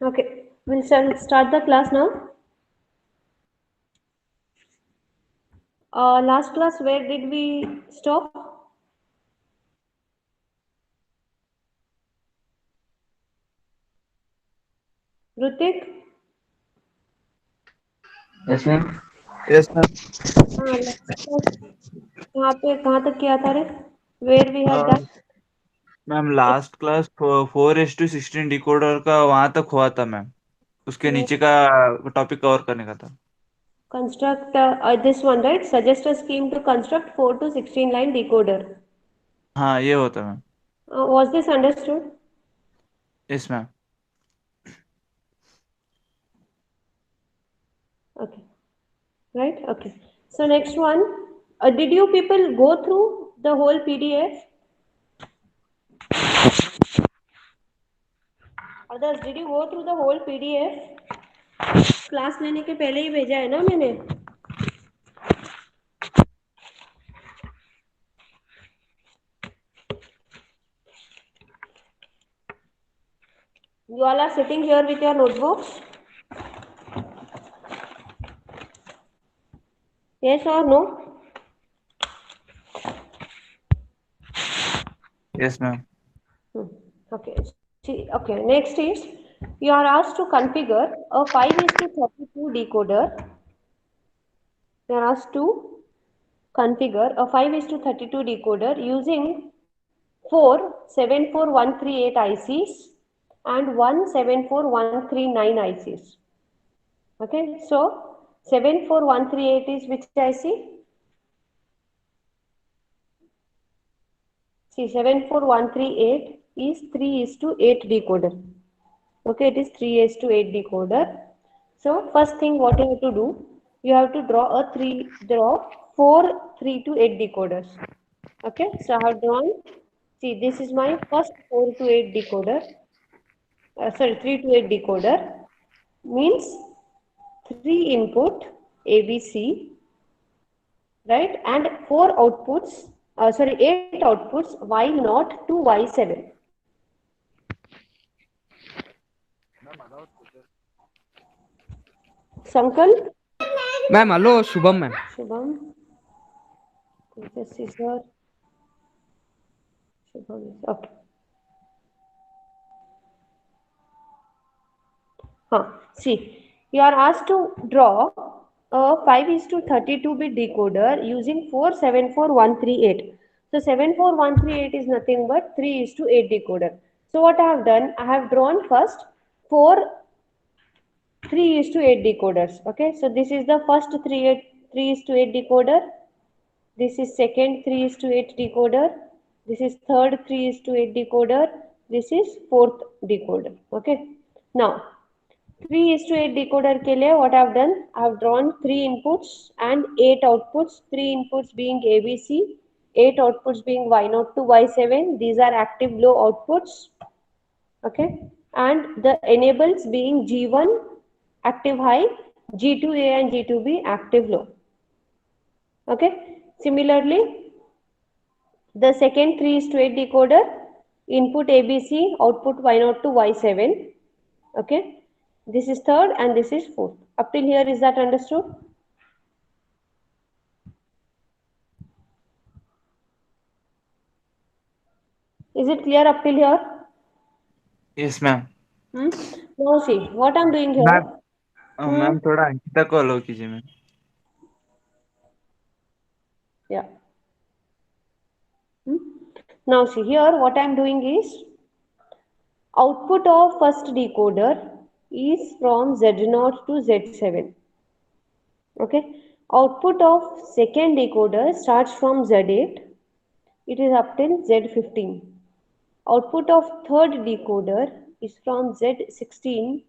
Okay, we'll start the class now. Last class, where did we stop? Rutik? Yes, ma'am. Yes, ma'am. हाँ, last class कहाँ तक किया था रे? Where we have done? Ma'am last class 4:16 decoder का वहां तक हुआ था मैम। उसके No. नीचे का टॉपिक कवर करने का था। Construct this one, right? Suggest a scheme to construct 4 to 16 line decoder. हाँ, ये होता ma'am. Was this understood? Yes ma'am. Okay, right? Okay. So next one, did you people go through the whole PDF? Others, did you go through the whole PDF? Class लेने के पहले ही भेजा है ना मैंने. You all are sitting here with your notebooks. Yes or no? Yes ma'am. Hmm. Okay. See, okay. Next is you are asked to configure a 5 is to 32 decoder. You are asked to configure a 5 is to 32 decoder using 4 74138 ICs and 174139 ICs. Okay, so 74138 is which IC? See, 74138 is 3 is to 8 decoder. Okay, it is 3 is to 8 decoder. So first thing what you have to do, you have to draw 4 3 to 8 decoders. Okay, so I have drawn. See, this is my first 4 to 8 decoder. Sorry, 3 to 8 decoder means 3 input ABC, right, and 4 outputs. Sorry, 8 outputs Y0 to Y7. Sankal, ma'am hello Shubham ma'am. Shubham, this is your Shubham. Okay. See, you are asked to draw a 5 is to 32 bit decoder using 474138. So 74138 is nothing but 3 is to 8 decoder. So what I have done, I have drawn first 4 3 is to 8 decoders. Okay, so this is the first 3 is to 8 decoder. This is second 3 is to 8 decoder. This is third 3 is to 8 decoder. This is fourth decoder. Okay. Now 3 is to 8 decoder के लिए what I have done? I have drawn 3 inputs and 8 outputs. 3 inputs being ABC, 8 outputs being Y0 to Y7. These are active low outputs. Okay, and the enables being G1 active high, G2A and G2B active low. Okay, similarly the second 3 is to 8 decoder, input ABC, output Y0 to Y7. Okay, this is third and this is fourth. Up till here, is that understood? Is it clear up till here? Yes ma'am. Hmm? Now see what I'm doing ma'am here. Hmm? Ma'am थोड़ा अंकिता को allow कीजिए ma'am. Yeah. Hmm? Now see here what I'm doing is output of first decoder is from Z0 to Z7. Okay. Output of second decoder starts from Z8. It is up till Z15. Output of third decoder is from Z16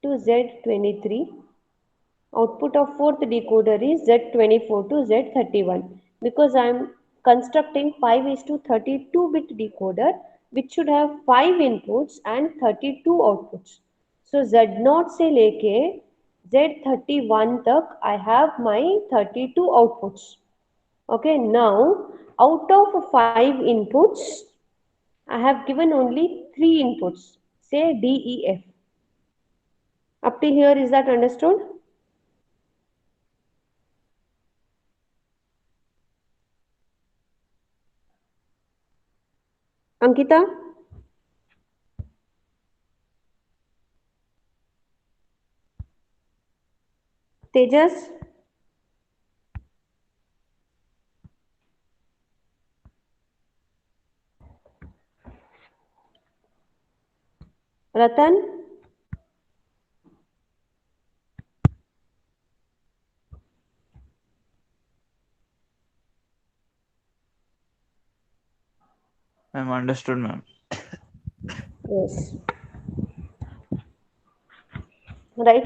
to Z23. Output of fourth decoder is Z24 to Z31. Because I am constructing 5 is to 32 bit decoder which should have 5 inputs and 32 outputs. So Z0 से लेके Z31 तक I have my 32 outputs. Okay, now out of 5 inputs I have given only 3 inputs, say D, E, F. Up to here, is that understood? Ankita? Tejas? Ratan? Ma'am understood ma'am. Yes. Right.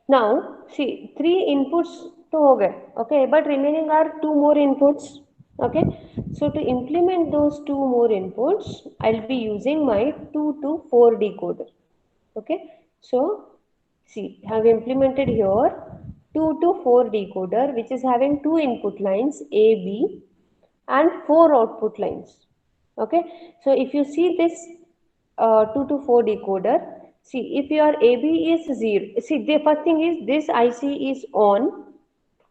Now, see, 3 inputs to हो गए. Okay, but remaining are 2 more inputs. Okay, so to implement those 2 more inputs, I'll be using my 2 to 4 decoder. Okay, so see, I have implemented here 2 to 4 decoder, which is having 2 input lines A, B, and 4 output lines. Okay, so if you see this 2 to 4 decoder, see, if your AB is 0, see, the first thing is this IC is on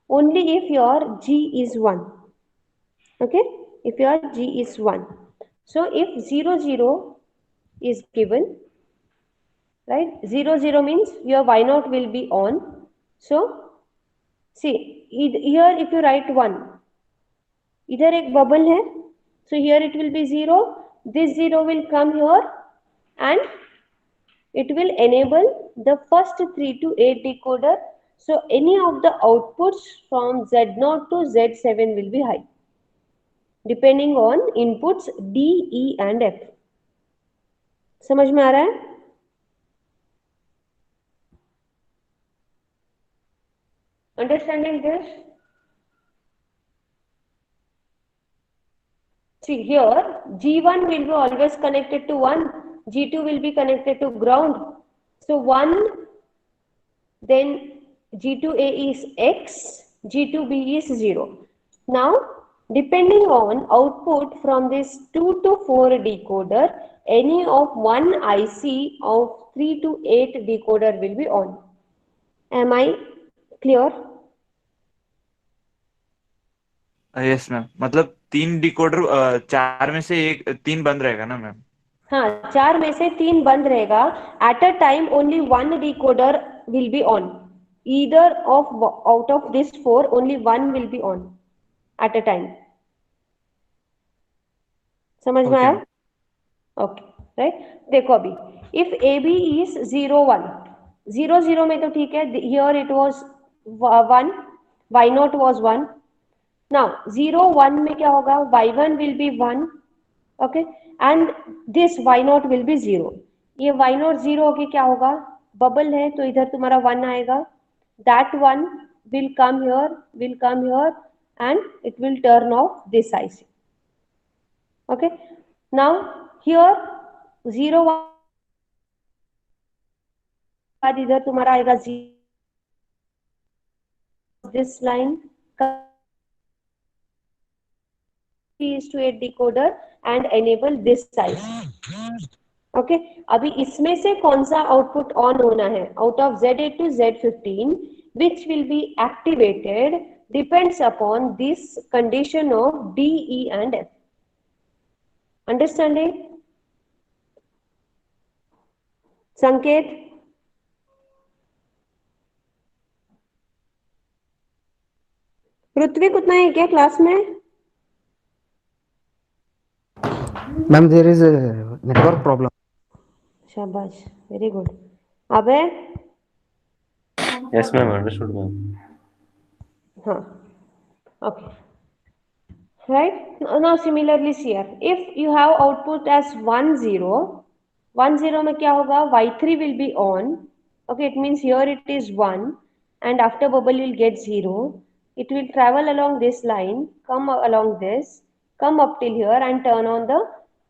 only if your G is 1. Okay, if your G is 1. So if 0 0 is given, right, 0 0 means your Y naught will be on. So see, here if you write 1, इधर एक bubble है, so here it will be 0, this 0 will come here, and it will enable the first 3 to 8 decoder. So any of the outputs from Z0 to Z7 will be high, depending on inputs D, E and F. समझ में आ रहा है? Understanding this? See, here G1 will be always connected to 1, G2 will be connected to ground. So 1, then G2A is X, G2B is 0. Now, depending on output from this 2 to 4 decoder, any of one IC of 3 to 8 decoder will be on. Am I clear? Yes ma'am. मतलब 3 decoder, 4 में से एक 3 बंद रहेगा ना ma'am? हाँ, 4 में से 3 बंद रहेगा. At a time only one decoder will be on. Either of out of this 4 only one will be on at a time. समझ में आया? Okay, right. देखो अभी इफ ए बी इज 0 1, 0 0 में तो ठीक है, here it was 1, y nought was 1. Now 0 1 में क्या होगा? y1 will be 1. Okay, and this y nought will be 0. ये y नॉट 0 होके क्या होगा? बबल है तो इधर तुम्हारा 1 आएगा. That 1 will come here and it will turn off this IC. Okay, now here 0 बाद इधर तुम्हारा आएगा this line is to 8 decoder and enable this size. Okay, अभी इसमें से कौन सा आउटपुट ऑन होना है? Out of Z8 to Z15 which will be activated depends upon this condition of D, E and F. Understanding? संकेत? पृथ्वी कितना है क्या क्लास में? Ma'am, there is a network problem. शाबाश, वेरी गुड. अबे? Yes, ma'am. Understood, ma'am. हाँ, okay. Right, now similarly here, if you have output as 1 0, 1 0 में क्या होगा? y3 will be on. Okay, it means here it is 1 and after bubble you'll get 0. It will travel along this line, come along this, come up till here and turn on the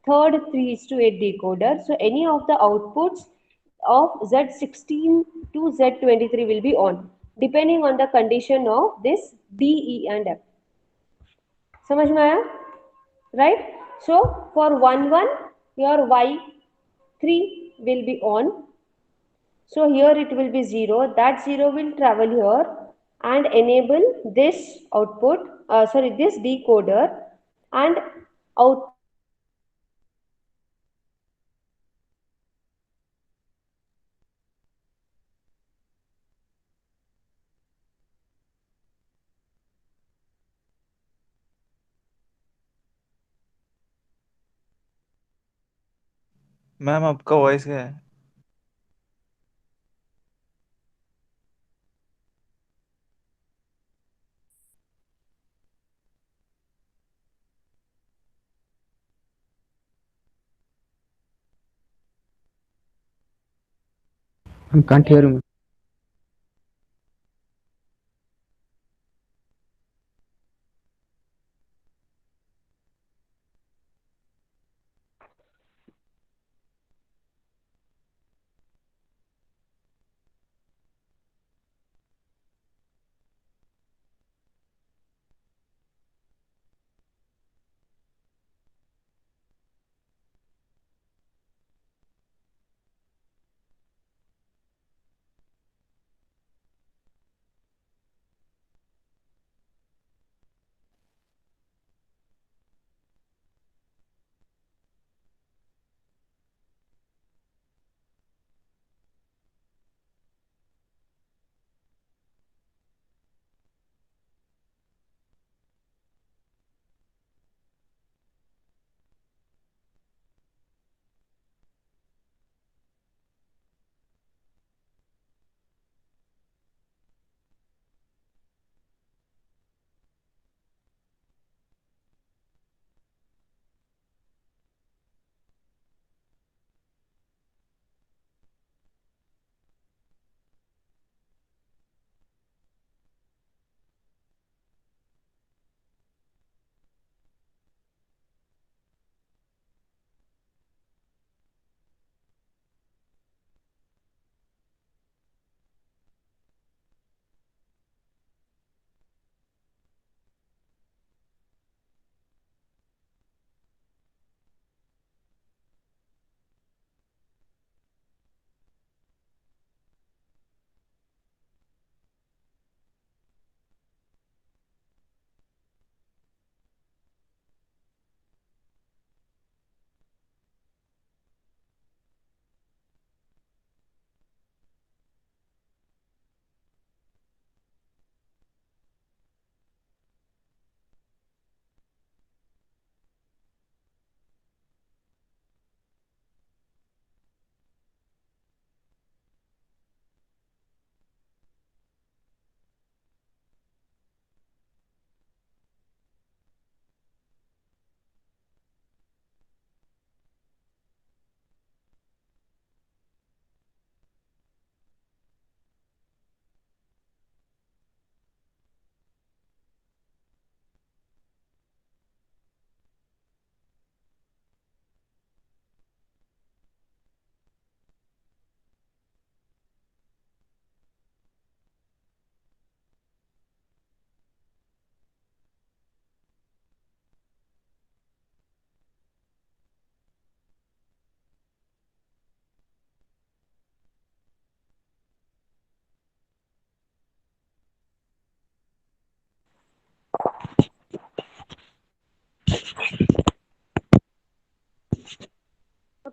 third 3:8 decoder. So any of the outputs of Z16 to Z23 will be on, depending on the condition of this D, E and F. समझ में आया? Right. So for 1 1 your y3 will be on, So here it will be 0. That 0 will travel here and enable this output, this decoder, and output will be ma'am आपका voice क्या है? I can't hear you.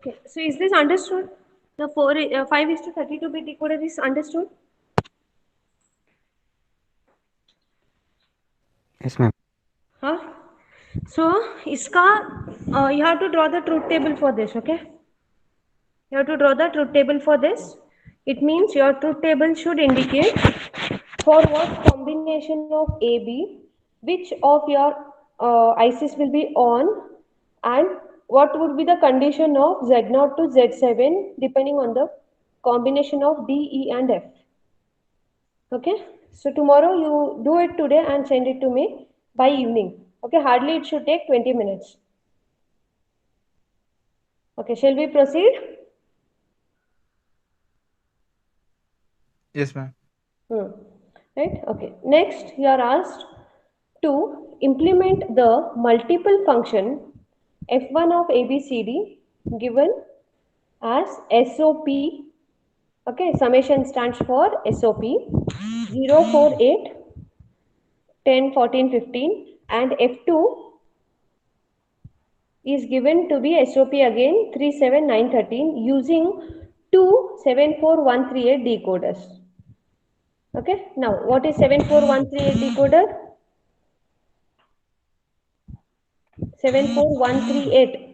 okay. So is this understood? The 5 is to 32 bit decoder is understood? Yes, ma'am. Huh? So iska you have to draw the truth table for this, okay? You have to draw the truth table for this. It means your truth table should indicate for what combination of AB, which of your ICs will be on, and what would be the condition of Z0 to Z7 depending on the combination of D, E and F. Okay, so tomorrow you do it today and send it to me by evening. Okay, hardly it should take 20 minutes. Okay, shall we proceed? Yes, ma'am. Right, okay. Next, you are asked to implement the multiple function f1 of ABCD given as SOP Okay, summation stands for SOP 048 10 14 15, and F2 is given to be SOP again 37913 using two 74138 decoders. Okay, now what is 74138 decoder? 74138.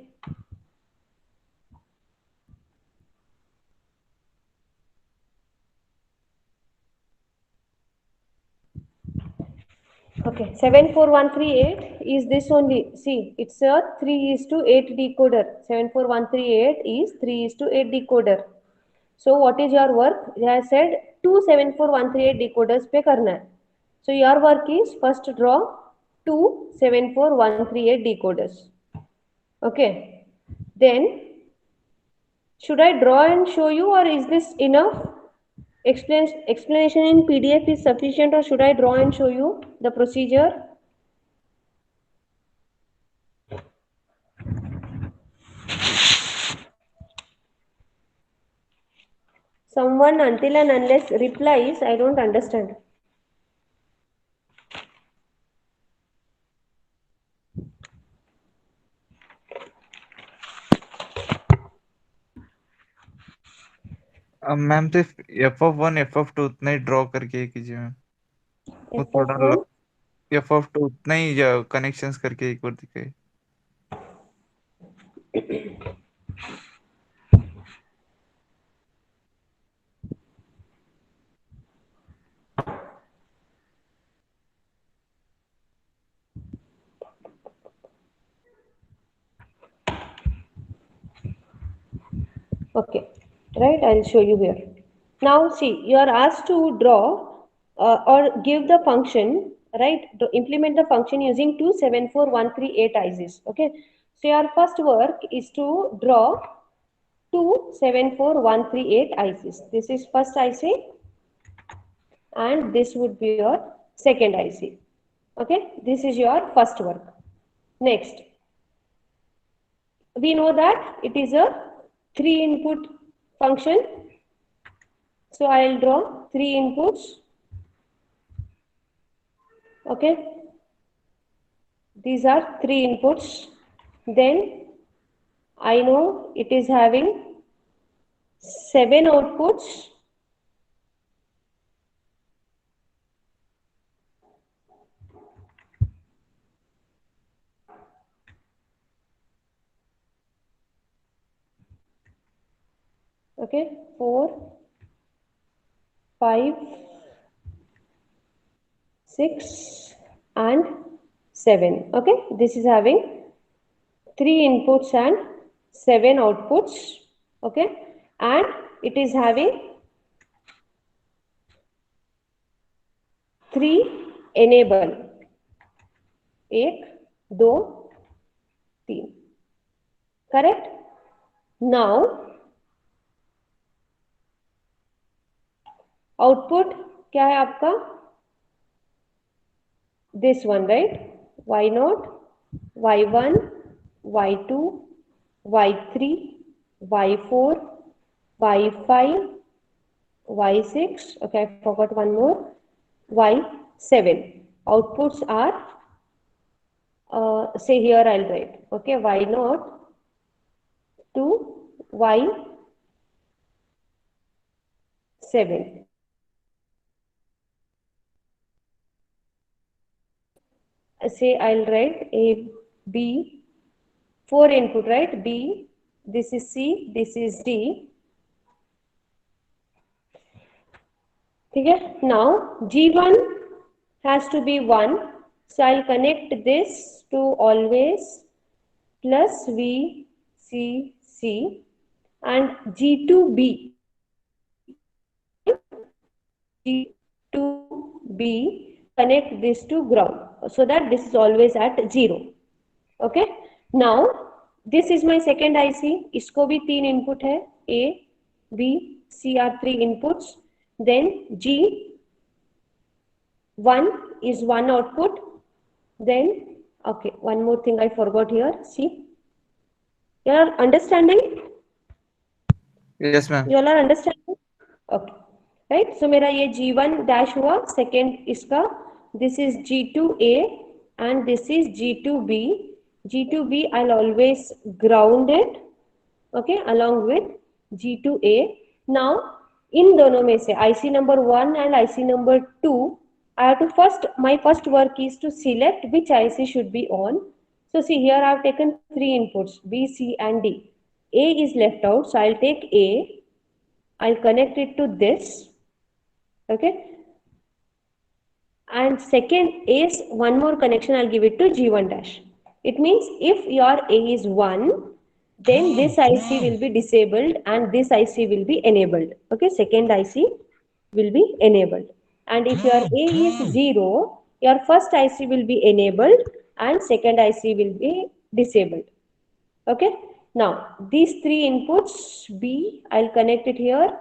Okay, 74138 is this only. See, it's a 3:8 decoder. 74138 is 3:8 decoder. So what is your work? They have said two 74138 decoders पे करना है. So your work is first draw two 74138 decoders. Okay. Then should I draw and show you, or is this enough? Explanation in PDF is sufficient, or should I draw and show you the procedure? Someone, until and unless replies, I don't understand. Ma'am तो F1 F2 उतना ही draw करके कीजिए ma'am. वो थोड़ा F1. F2 उतना ही connections करके एक बार दिखाइए। Okay, right, I'll show you here. Now see, you are asked to draw or give the function, right, to implement the function using two 74138 ICs. Okay, so your first work is to draw two 74138 ICs. This is first IC and this would be your second IC. Okay, this is your first work. Next, we know that it is a 3-input function. So I'll draw 3 inputs. Okay. These are 3 inputs. Then I know it is having 7 outputs. Okay, 4, 5, 6 and 7. Okay, this is having 3 inputs and 7 outputs. Okay, and it is having 3 enable. 1, 2, 3. Correct? Now output क्या है आपका? This one, right? y0, y1, y2, y3, y4, y5, y6. Okay, I forgot one more. y7. Outputs are say here I'll write. Okay, y0 to y7. Say I'll write A, B, 4 input, right? B, this is C, this is D. Okay, now G1 has to be 1. So I'll connect this to always plus V, C, C, and G2B. G2B, connect this to ground so that this is always at 0. Okay, now this is my second IC. इसको भी 3 input है. A, B, C are 3 inputs. Then G1 is 1 output. Then okay, one more thing I forgot here. See, you are understanding? Yes ma'am. You all are understanding? Right. So मेरा ये G1 dash हुआ, second इसका, this is G2A and this is G2B. G2B I'll always ground it, okay, along with G2A. now in दोनों में से IC number 1 and IC number 2, I have to my first work is to select which IC should be on. So see, here I have taken three inputs, B, C and D. A is left out, so I'll take A, I'll connect it to this, okay, and second is one more connection, I'll give it to G1 dash. It means if your A is 1, then this IC will be disabled and this IC will be enabled. Okay, second IC will be enabled. And if your A is 0, your first IC will be enabled and second IC will be disabled. Okay, now these three inputs, B, I'll connect it here,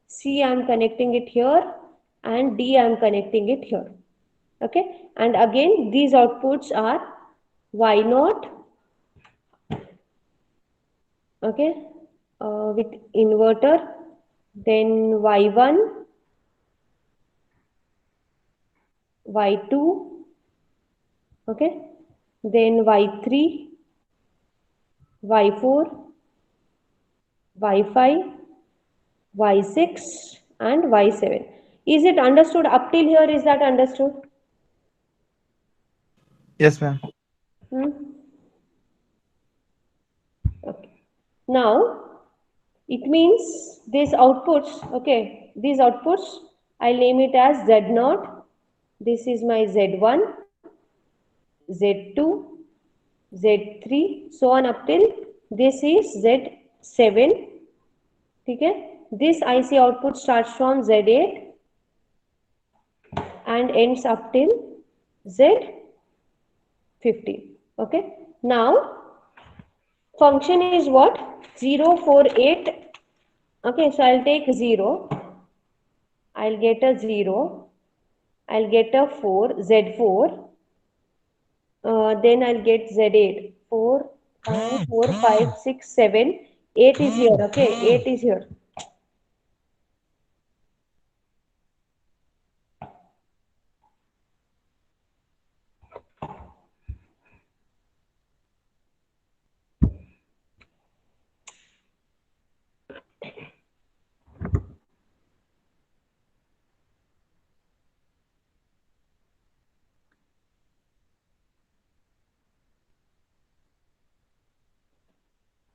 C, I'm connecting it here, and D, I'm connecting it here. Okay, and again these outputs are Y0, okay, with inverter, then Y1, Y2, okay, then Y3, Y4, Y5, Y6 and Y7. Is it understood up till here? Is that understood? Yes, ma'am. Hmm? Okay. Now it means these outputs, okay, these outputs, I'll name it as Z0. This is my Z1, Z2, Z3, so on up till this is Z7. Okay. This IC output starts from Z8 and ends up till Z15. Okay. Now function is what? 0, 4, 8. Okay, so I'll take 0. I'll get a 0. I'll get a 4, Z4. Then I'll get Z8. 4, 5, 4, 5, 6, 7. 8 is here. Okay, 8 is here.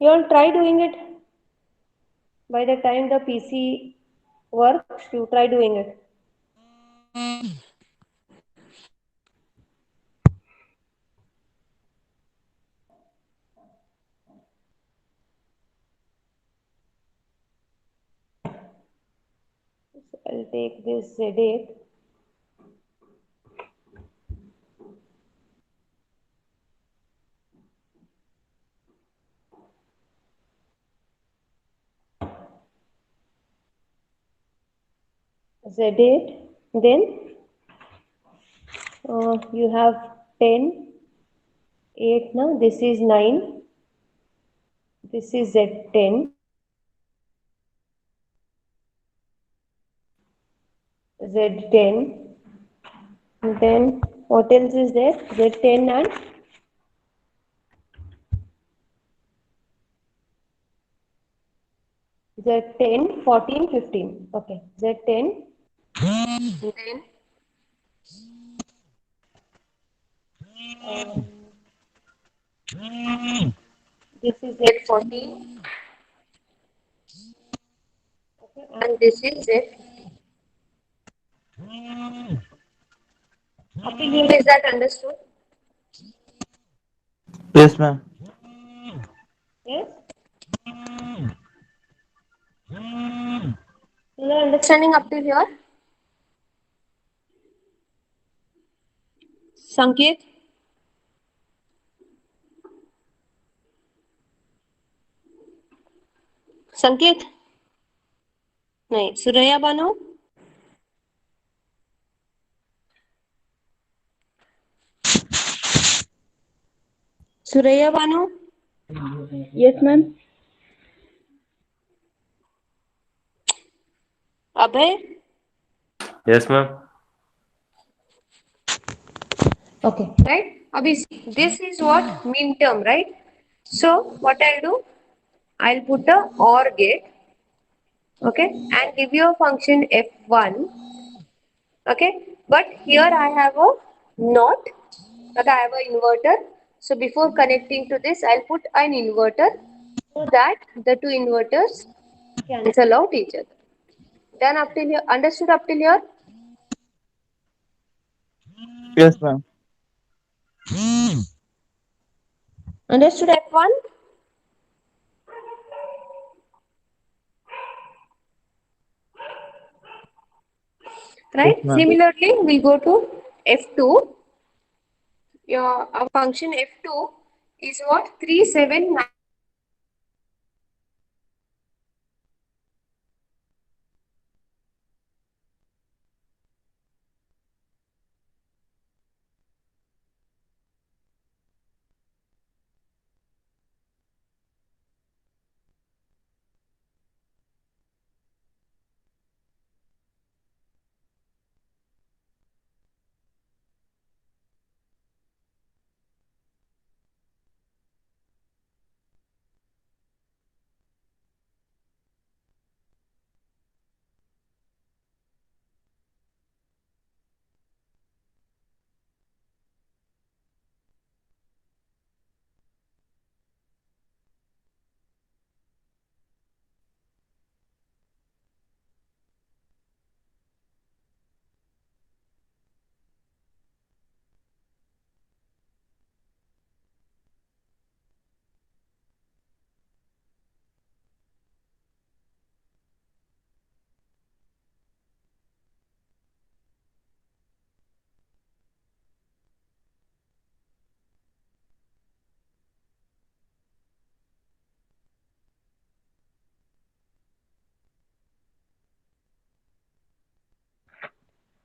You all try doing it. By the time the PC works, you try doing it. So I'll take this Z8. Z8. Then you have 10, 8 now. This is 9. This is Z10. Z10. Then what else is there? Z10 and Z10, 14, 15. Okay, Z10. Then this is Z14. Okay, and this is Z. Up to here, is that understood? Yes, ma'am. Yes? You are understanding up to here? Sanket? संकेत नहीं, Suraiya Bano, Suraiya Bano, Yes, ma'am. Abhay, Yes, ma'am. Okay, right? Abhi, this is what min term, right? So what I'll do, I'll put a OR gate, okay, and give you a function f1, okay. But here I have a not, okay, I have an inverter. So before connecting to this, I'll put an inverter so that the two inverters cancel out each other. Done up till here? Understood up till here? Yes, ma'am. Understood F1? Yes, Right? ma'am. Similarly, we go to F2. Your our function F2 is what? 379.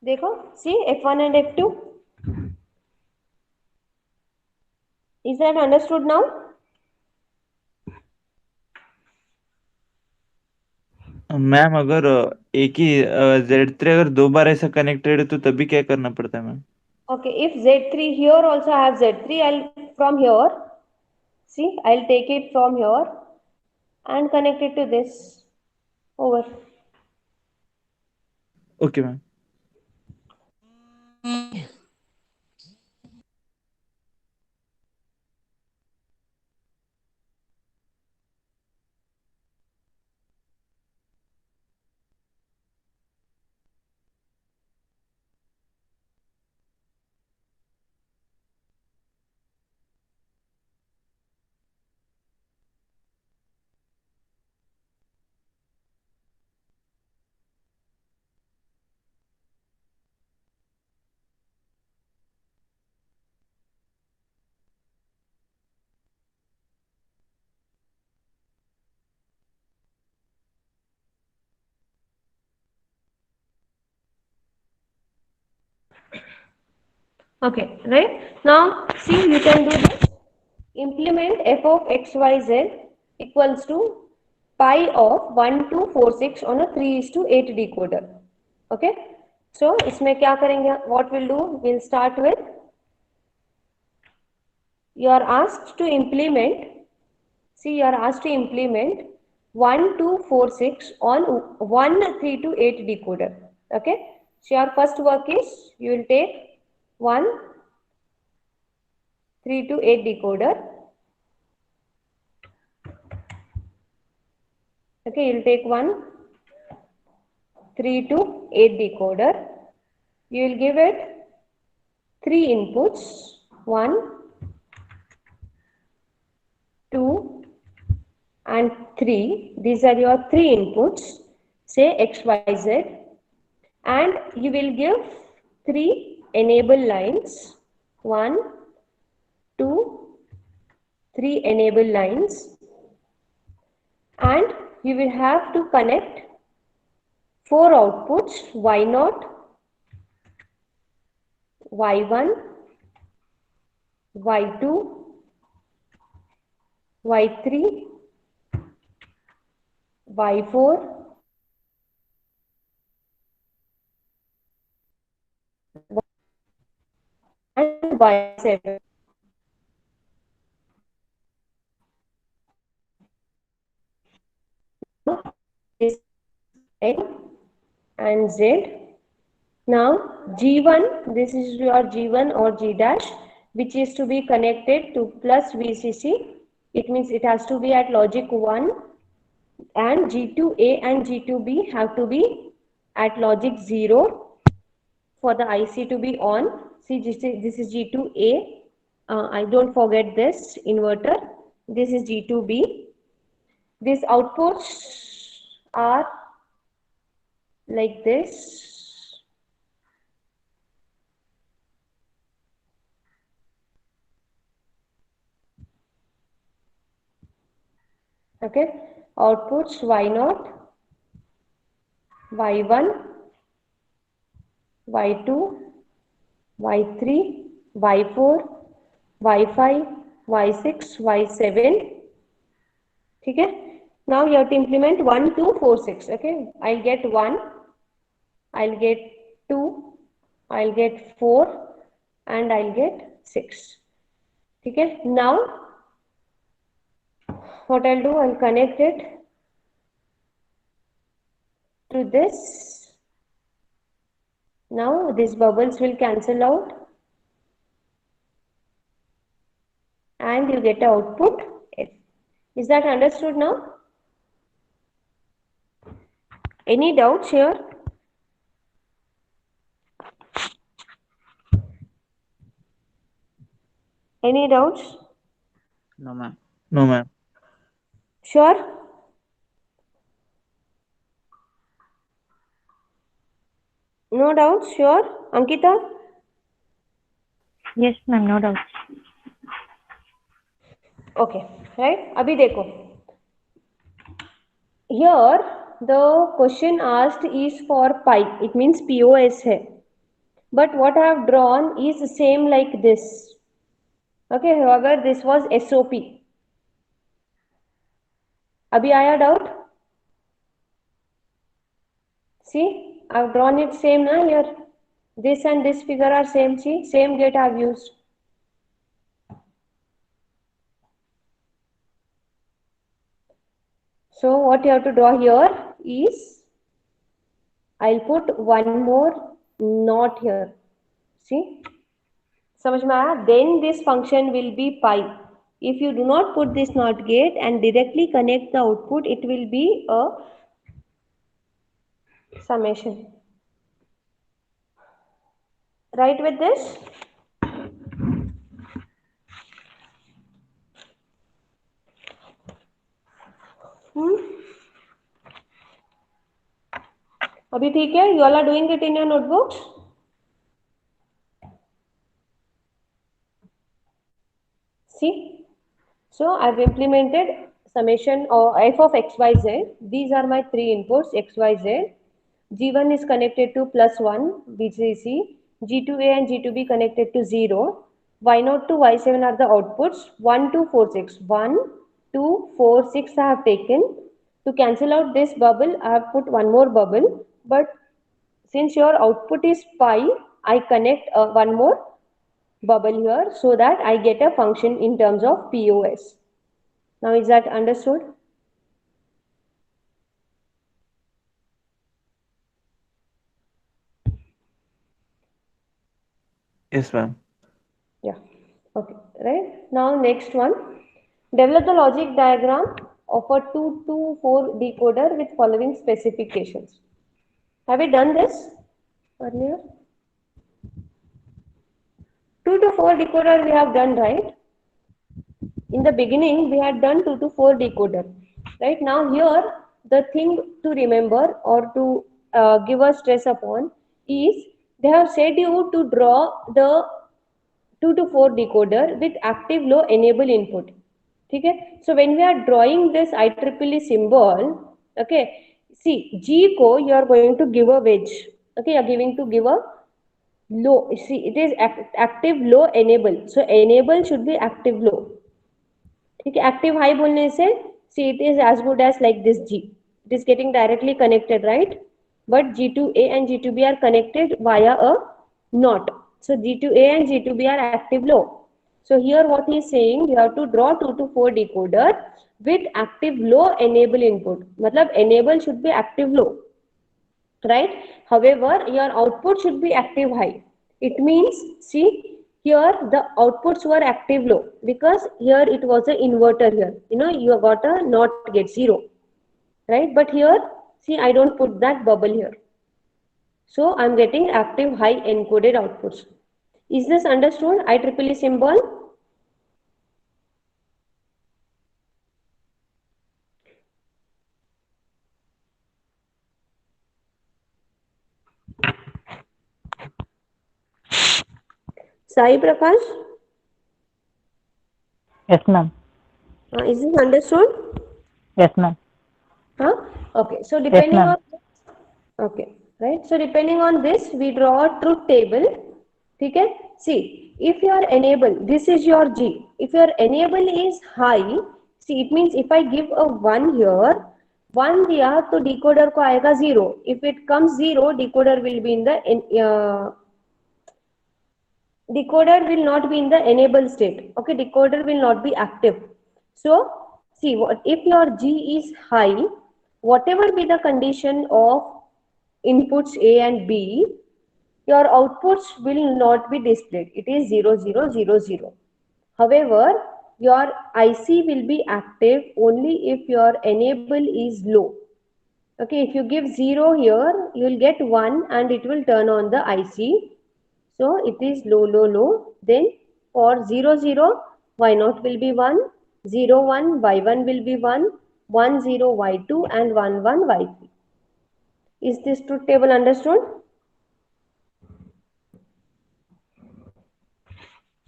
देखो, see F1 and F2. Is that understood now? Ma'am अगर एक ही Z3 अगर दो बार ऐसा connected है तो तभी क्या करना पड़ता है ma'am? Okay, if Z3 here also I have Z3, I'll from here. See, I'll take it from here and connect it to this. Over. Okay ma'am. Okay, right? Now, see, you can do this. Implement f of xyz equals to pi of 1246 on a 3:8 decoder. Okay? So, इसमें क्या करेंगे? What we'll do? We'll start with, you are asked to implement, see, you are asked to implement 1246 on 1328 decoder. Okay? So, your first work is, you will take 1328 decoder. Okay, you'll take 1328 decoder. You will give it 3 inputs, 1, 2 and 3. These are your 3 inputs, say X, Y, Z, and you will give 3 enable lines, 1, 2, 3 enable lines, and you will have to connect 4 outputs, Y0, Y1, Y2, Y3, Y4 and Y7. This X and Z. Now G1, this is your G1 or G dash, which is to be connected to plus VCC. It means it has to be at logic 1, and G2A and G2B have to be at logic 0 for the IC to be on. See, this is G2A. I don't forget this inverter. This is G2B. These outputs are like this. Okay, outputs Y0, Y1, Y2, Y3, Y4, Y5, Y6, Y7. Okay. Now you have to implement 1, 2, 4, 6. Okay. I'll get 1, I'll get 2, I'll get 4, and I'll get 6. Okay. Now what I'll do, I'll connect it to this. Now these bubbles will cancel out and you get the output F. Is that understood now? Any doubts here? Any doubts? No, ma'am. No, ma'am. Sure? No doubts? Sure? Ankita? Yes, ma'am, no doubt. Okay, right? Abhi dekho. Here, the question asked is for pi. It means POS hai. But what I have drawn is same like this. Okay, however, this was SOP. Abhi aaya doubt? See, I have drawn it same na here. This and this figure are same. See, same gate I have used. So what you have to draw here is, I'll put one more not here. See, समझ में आया? Then this function will be pi. If you do not put this NOT gate and directly connect the output, it will be a summation. Right with this? अभी ठीक है? You all are doing it in your notebooks? See? So I've implemented summation or f of x, y, z. These are my three inputs, x, y, z. G1 is connected to plus 1, VCC. G2A and G2B connected to 0. Y0 to Y7 are the outputs. 1, 2, 4, 6. 1, 2, 4, 6 I have taken. To cancel out this bubble, I have put one more bubble. But since your output is pi, I connect one more bubble here so that I get a function in terms of POS. Now is that understood? Yes, ma'am. Yeah. Okay. Right. Now next one. Develop the logic diagram of a 2 to 4 decoder with following specifications. Have we done this earlier? 2 to 4 decoder we have done, right? In the beginning, we had done 2 to 4 decoder. Right now, here the thing to remember or to give a stress upon is they have said you to draw the 2 to 4 decoder with active low enable input. Okay? So when we are drawing this IEEE symbol, okay, see G ko you are going to give a wedge. Okay, you are giving to give a low. See, it is active low enable. So enable should be active low. Okay, active high बोलने से see it is as good as like this G. It is getting directly connected, right? But G2A and G2B are connected via a Not. So G2A and G2B are active low. So here what he is saying, you have to draw 2 to 4 decoder with active low enable input. Matlab enable should be active low, right? However, your output should be active high. It means, see, here the outputs were active low because here it was an inverter here. You know, you got a not get 0, right? But here, see, I don't put that bubble here. So I'm getting active high encoded outputs. Is this understood? IEEE symbol? Sai Prakash? Yes, ma'am. Is this understood? Yes, ma'am. Huh? Okay. So Yes, depending ma'am. on okay, right? So depending on this, we draw a truth table. Okay? See, if your enable, this is your G. If your enable is high, see, it means if I give a 1 here, 1 दिया तो decoder को आएगा 0. If it comes 0, decoder will be in the decoder will not be in the enable state. Okay, decoder will not be active. So see, what if your G is high, whatever be the condition of inputs A and B, your outputs will not be displayed. It is 0 0 0 0. However, your IC will be active only if your enable is low. Okay, if you give 0 here, you will get 1 and it will turn on the IC. So it is low, low, low. Then for 0, 0, Y0 will be 1, 0, 1, Y1 will be 1, 1, 0, Y2 and 1, 1, Y3. Is this truth table understood?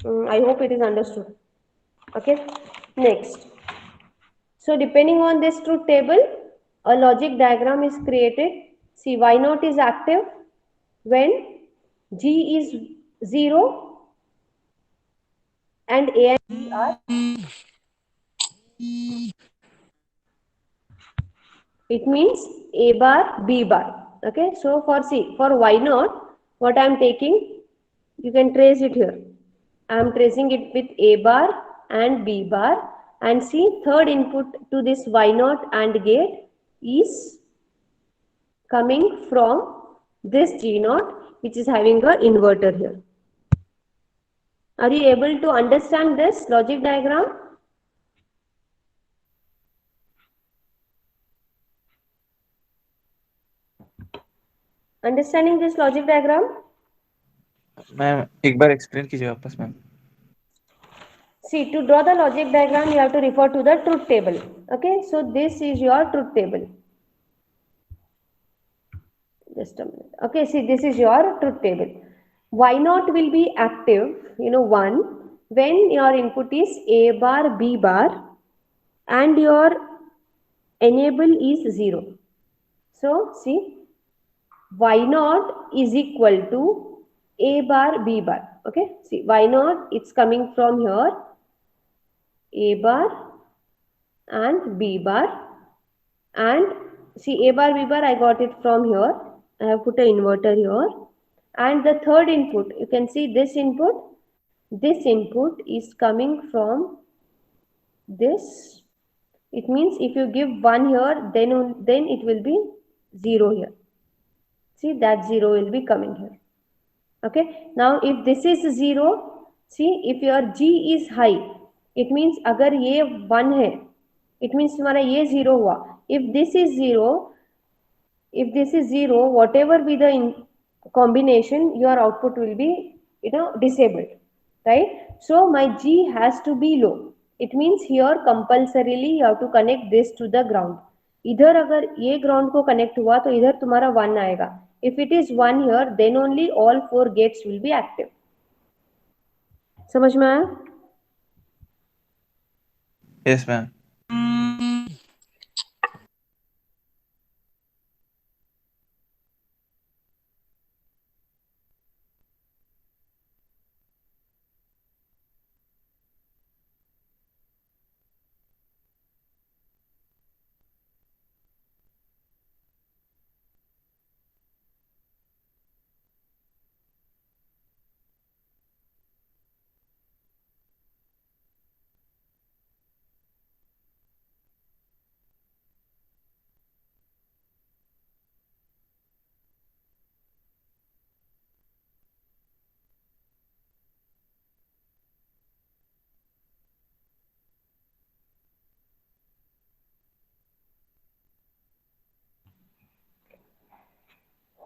I hope it is understood. Okay, next. So depending on this truth table, a logic diagram is created. See, Y0 is active when G is 0 and A and B are, it means A bar, B bar. Okay, so for see, for Y0, what I am taking, you can trace it here. I am tracing it with A bar and B bar, and see, third input to this Y0 AND gate is coming from this G0, which is having a inverter here. Are you able to understand this logic diagram? Understanding this logic diagram? Ma'am एक बार explain कीजिए वापस ma'am. See, to draw the logic diagram, you have to refer to the truth table. Okay, so this is your truth table. Just a minute. Okay, see, this is your truth table. Y0 will be active, 1, when your input is A bar, B bar, and your enable is 0. So, see, Y0 is equal to A bar, B bar. Okay, see, Y0, it's coming from here, A bar and B bar, and see, A bar, B bar, I got it from here. I have put an inverter here. And the third input, you can see this input is coming from this. It means if you give 1 here, then it will be 0 here. See, that 0 will be coming here. Okay, now if this is 0, see, if your G is high, it means अगर ये 1 है, it means तुम्हारा ये 0 हुआ. If this is 0, whatever be the combination, your output will be, disabled, right? So my G has to be low. It means here compulsorily you have to connect this to the ground. इधर अगर ये ground को connect हुआ तो इधर तुम्हारा 1 आएगा. If it is 1 here, then only all 4 gates will be active. समझ में आया? Yes ma'am.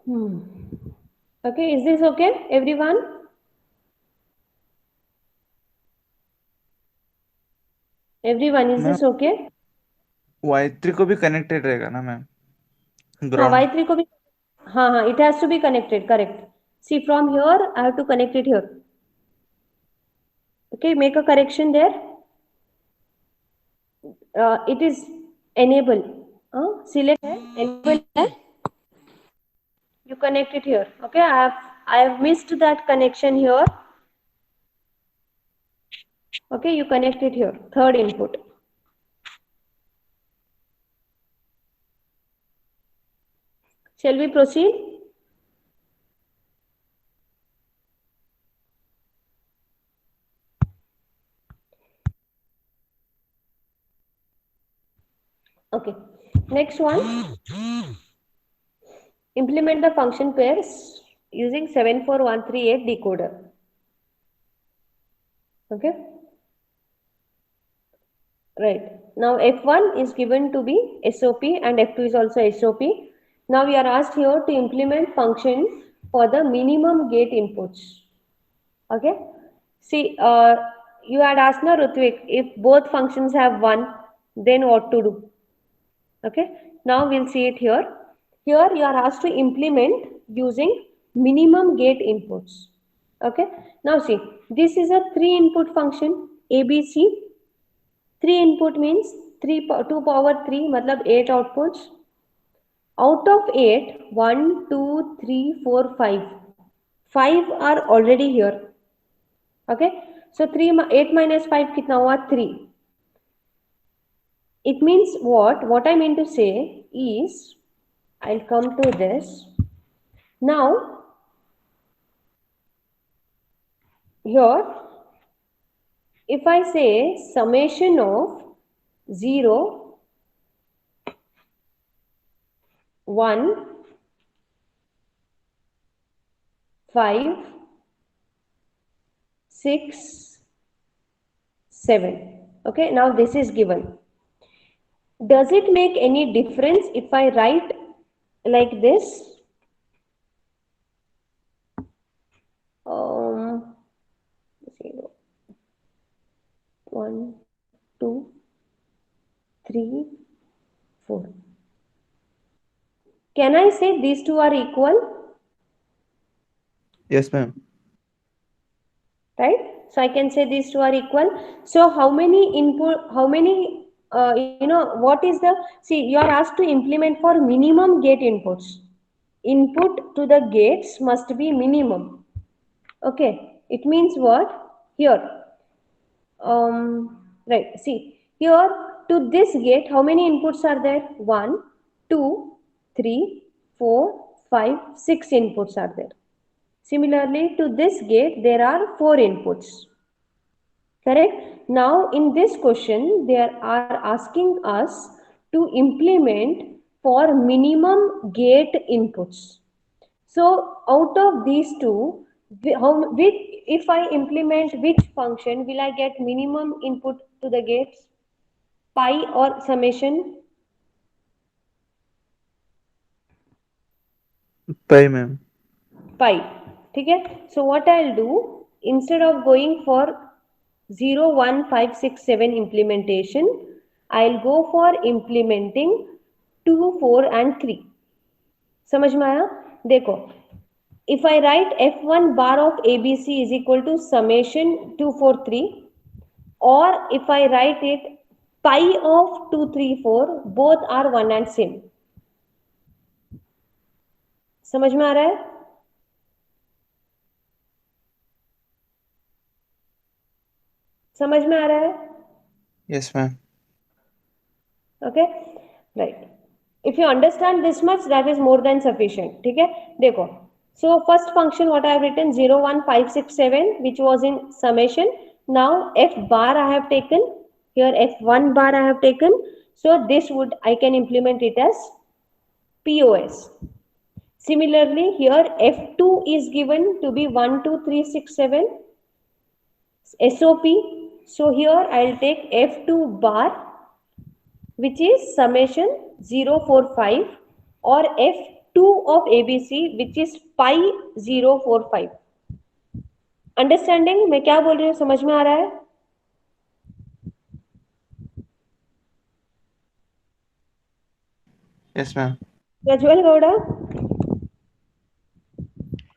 Okay, is this okay, everyone? Everyone, is ma'am this okay? Y3 को भी कनेक्टेड रहेगा ना मैम, हाँ, ग्राउंड? Y3 को भी, हाँ, it has to be connected, correct. See, from here I have to connect it here. Okay, make a correction there. It is enable. Select enable. You connect it here. Okay, I have missed that connection here. Okay, you connect it here. Third input. Shall we proceed? Okay. Next one. Implement the function pairs using 74138 decoder. Okay. Right. Now F1 is given to be SOP and F2 is also SOP. Now we are asked here to implement function for the minimum gate inputs. Okay. See, you had asked now, Rutvik, if both functions have 1, then what to do? Okay. Now we'll see it here. Here you are asked to implement using minimum gate inputs. Okay. Now see, this is a 3 input function ABC. 3 input means 2 power 3 matlab 8 outputs. Out of 8, 1, 2, 3, 4, 5. 5 are already here. Okay. So 8 minus 5 kitna hua? 3. It means what? What I mean to say is, I'll come to this. Now, here, if I say summation of 0, 1, 5, 6, 7. Okay, now this is given. Does it make any difference if I write like this? 0, 1, 2, 3, 4. Can I say these two are equal? Yes ma'am. Right? So I can say these two are equal. So how many input, what is the, see, you are asked to implement for minimum gate inputs. Input to the gates must be minimum. Okay, it means what? Here, right, see, here to this gate, how many inputs are there? 1, 2, 3, 4, 5, 6 inputs are there. Similarly, to this gate, there are 4 inputs. Correct? Now, in this question, they are asking us to implement for minimum gate inputs. So, out of these two, if I implement which function, will I get minimum input to the gates? Pi or summation? Pi ma'am. Pi. Okay? So, what I'll do, instead of going for 0, 1, 5, 6, 7 implementation, I'll go for implementing 2, 4 and 3. समझ में आया? देखो, if I write F1 bar of ABC is equal to summation 2, 4, 3, or if I write it pi of 2, 3, 4, both are one and same. समझ में आ रहा है? समझ में आ रहा है? Yes ma'am. Okay, right. If you understand this much, that is more than sufficient. ठीक है? देखो. So first function what I have written 0, 1, 5, 6, 7, which was in summation. Now F bar I have taken. Here F1 bar I have taken. So this I can implement it as POS. Similarly, here F2 is given to be 1, 2, 3, 6, 7 SOP. So here I'll take F2 bar, which is summation 0, 4, 5, or 2 of ABC which is pi 045. Understanding? मैं क्या बोल रही हूँ, समझ में आ रहा है? Yes, ma'am. Prajwal Gowda?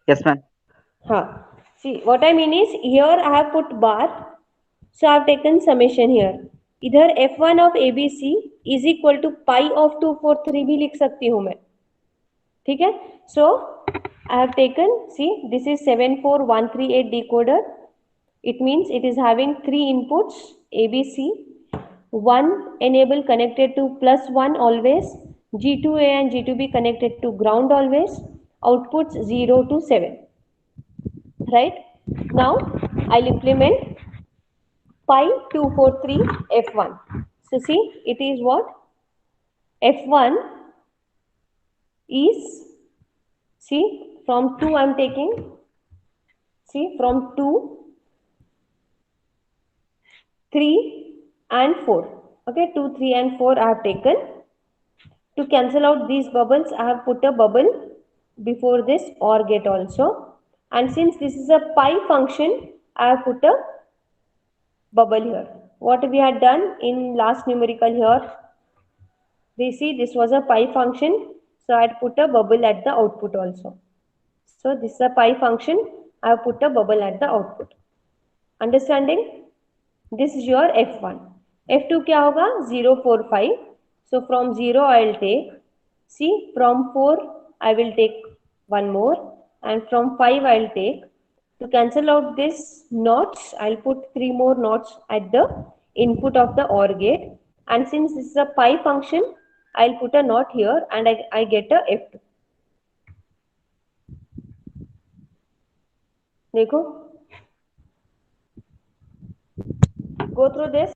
Yes, ma'am. हाँ. See, what I mean is here I have put bar, so I have taken summation here. इधर f1 of ABC is equal to pi of 243 भी लिख सकती हूँ मैं. ठीक है? So I have taken, see, this is 74138 decoder. It means it is having 3 inputs ABC, 1 enable connected to +1 always, G2A and G2B connected to ground always, outputs 0 to 7. Right? Now I'll implement pi 243 F1. So see, it is what? F1 is, see, from 2 I'm taking, see, from 2, 3 and 4. Okay, 2, 3 and 4 I have taken. To cancel out these bubbles, I have put a bubble before this OR gate also. And since this is a pi function, I have put a bubble here. What we had done in last numerical here, we see this was a pi function, so I had put a bubble at the output also. So this is a pi function, I have put a bubble at the output. Understanding? This is your F1. F2 क्या होगा? 045. So from 0 I will take, see, from 4 I will take one more, and from 5 I will take. To cancel out this knots, I will put 3 more knots at the input of the OR gate, and since this is a pi function, I will put a knot here and I get a F2. देखो, go through this.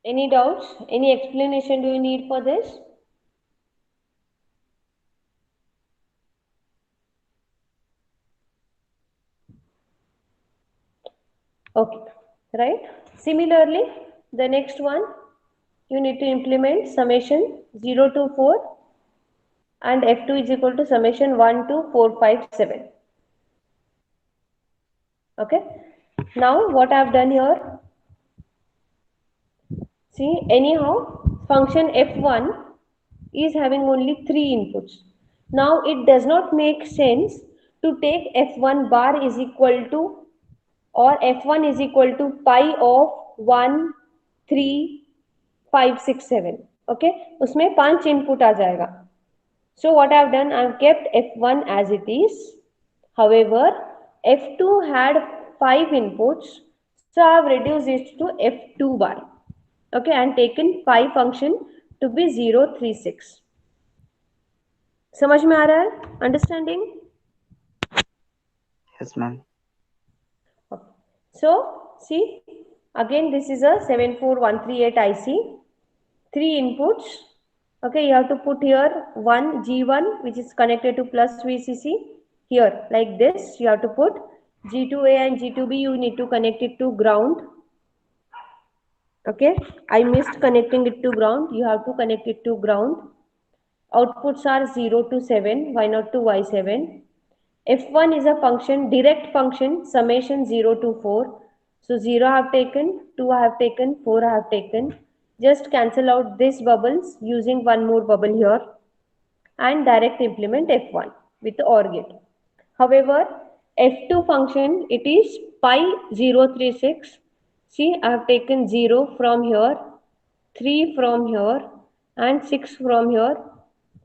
Any doubts? Any explanation do you need for this? Okay, right? Similarly, the next one, you need to implement summation 0 to 4 and F2 is equal to summation 1 to 457. Okay, now what I have done here, see, anyhow, function F1 is having only 3 inputs. Now it does not make sense to take F1 bar is equal to, or F1 is equal to pi of 1, 3, 5, 6, 7. Okay, उसमें 5 input आ जाएगा. So what I have done, I have kept F1 as it is. However, F2 had 5 inputs, so I have reduced it to F2 bar. Okay, and taken pi function to be 036. समझ में आ रहा है? Understanding? Yes, ma'am. So see, again this is a 74138 IC, 3 inputs. Okay, you have to put here one G1 which is connected to plus VCC here like this. You have to put G2A and G2B, you need to connect it to ground. Okay, I missed connecting it to ground. You have to connect it to ground. Outputs are 0 to 7, Y0 to Y7. F1 is a function, direct function, summation 0 to 4. So 0 I have taken, 2 I have taken, 4 I have taken. Just cancel out these bubbles using one more bubble here and direct implement F1 with the OR gate. However, F2 function, it is pi 036. See, I have taken 0 from here, 3 from here and 6 from here,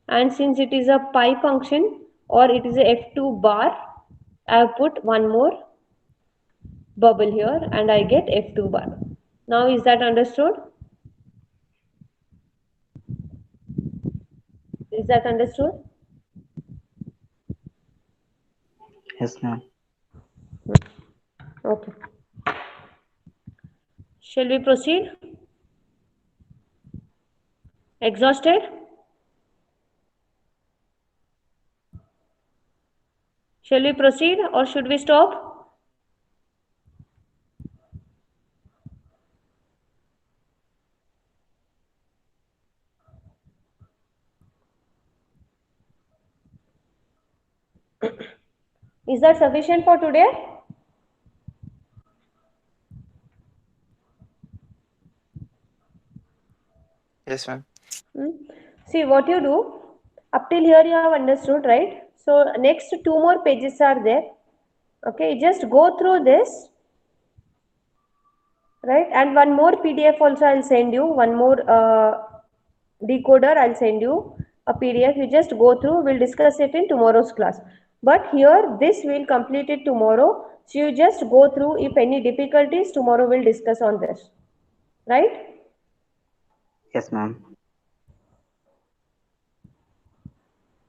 and since it is a pi function or it is a F2 bar, I have put one more bubble here and I get F2 bar. Now is that understood? Is that understood? Yes, ma'am. Okay. Shall we proceed? Exhausted? Shall we proceed or should we stop? Is that sufficient for today? Yes, ma'am. See what you do. Up till here you have understood, right? So next two more pages are there. Okay, just go through this, right? And one more PDF also I'll send you. One more decoder I'll send you a PDF. You just go through. We'll discuss it in tomorrow's class. But here this we'll complete it tomorrow. So you just go through. If any difficulties, tomorrow we'll discuss on this, right? Yes, ma'am.